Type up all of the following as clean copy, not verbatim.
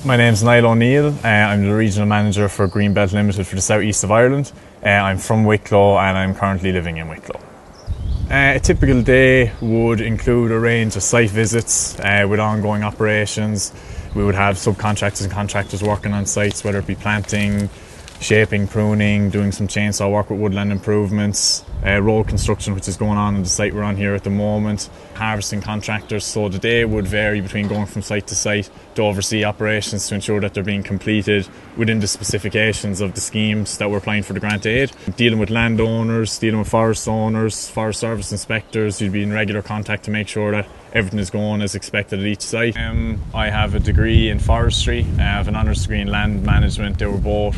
My name's Niall ONeill. I'm the Regional Manager for Greenbelt Limited for the South East of Ireland. I'm from Wicklow and I'm currently living in Wicklow. A typical day would include a range of site visits with ongoing operations. We would have subcontractors and contractors working on sites, whether it be planting, shaping, pruning, doing some chainsaw work with woodland improvements, road construction which is going on the site we're on here at the moment, harvesting contractors. So the day would vary between going from site to site to oversee operations to ensure that they're being completed within the specifications of the schemes that we're applying for the grant aid. Dealing with landowners, dealing with forest owners, forest service inspectors, you'd be in regular contact to make sure that everything is going as expected at each site. I have a degree in forestry, I have an honours degree in land management. They were both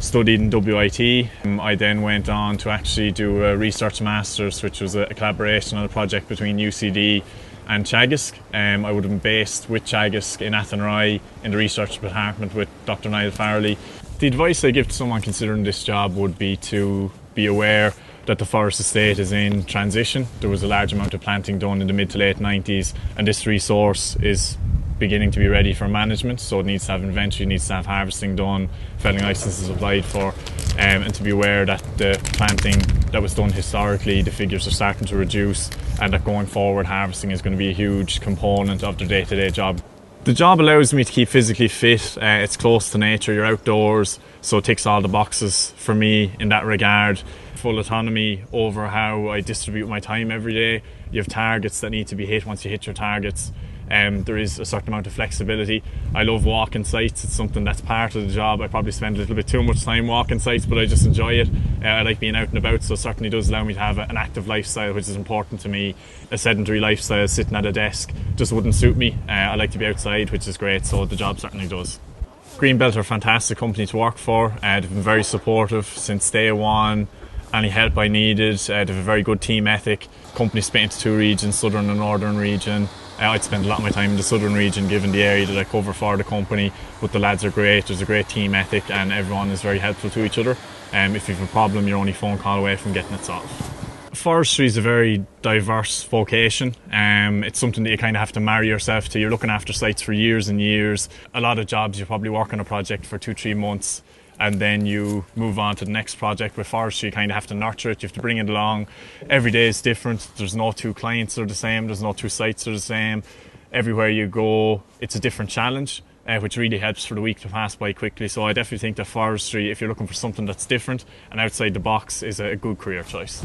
studied in WIT. I then went on to actually do a research masters, which was a collaboration on a project between UCD and Teagasc. I would have been based with Teagasc in Athenry in the research department with Dr. Niall ONeill. The advice I give to someone considering this job would be to be aware that the forest estate is in transition. There was a large amount of planting done in the mid to late 90s, and this resource is beginning to be ready for management, so it needs to have inventory, needs to have harvesting done, felling licenses applied for, and to be aware that the planting that was done historically, the figures are starting to reduce, and that going forward harvesting is going to be a huge component of the day-to-day job. The job allows me to keep physically fit. It's close to nature, you're outdoors, so it ticks all the boxes for me in that regard. Full autonomy over how I distribute my time every day. You have targets that need to be hit. Once you hit your targets, there is a certain amount of flexibility. I love walking sites. It's something that's part of the job. I probably spend a little bit too much time walking sites, but I just enjoy it. I like being out and about, so it certainly does allow me to have an active lifestyle, which is important to me. A sedentary lifestyle, sitting at a desk, just wouldn't suit me. I like to be outside, which is great, so the job certainly does. Greenbelt are a fantastic company to work for. They've been very supportive since day one. Any help I needed. They have a very good team ethic. Company split into two regions, southern and northern region. I'd spend a lot of my time in the southern region given the area that I cover for the company, but the lads are great. There's a great team ethic and everyone is very helpful to each other. If you have a problem, you're only a phone call away from getting it solved. Forestry is a very diverse vocation. It's something that you kind of have to marry yourself to. You're looking after sites for years and years. A lot of jobs you probably work on a project for 2-3 months and then you move on to the next project. With forestry, you kind of have to nurture it, you have to bring it along. Every day is different. There's no two clients that are the same, there's no two sites that are the same. Everywhere you go, it's a different challenge, which really helps for the week to pass by quickly. So I definitely think that forestry, if you're looking for something that's different and outside the box, is a good career choice.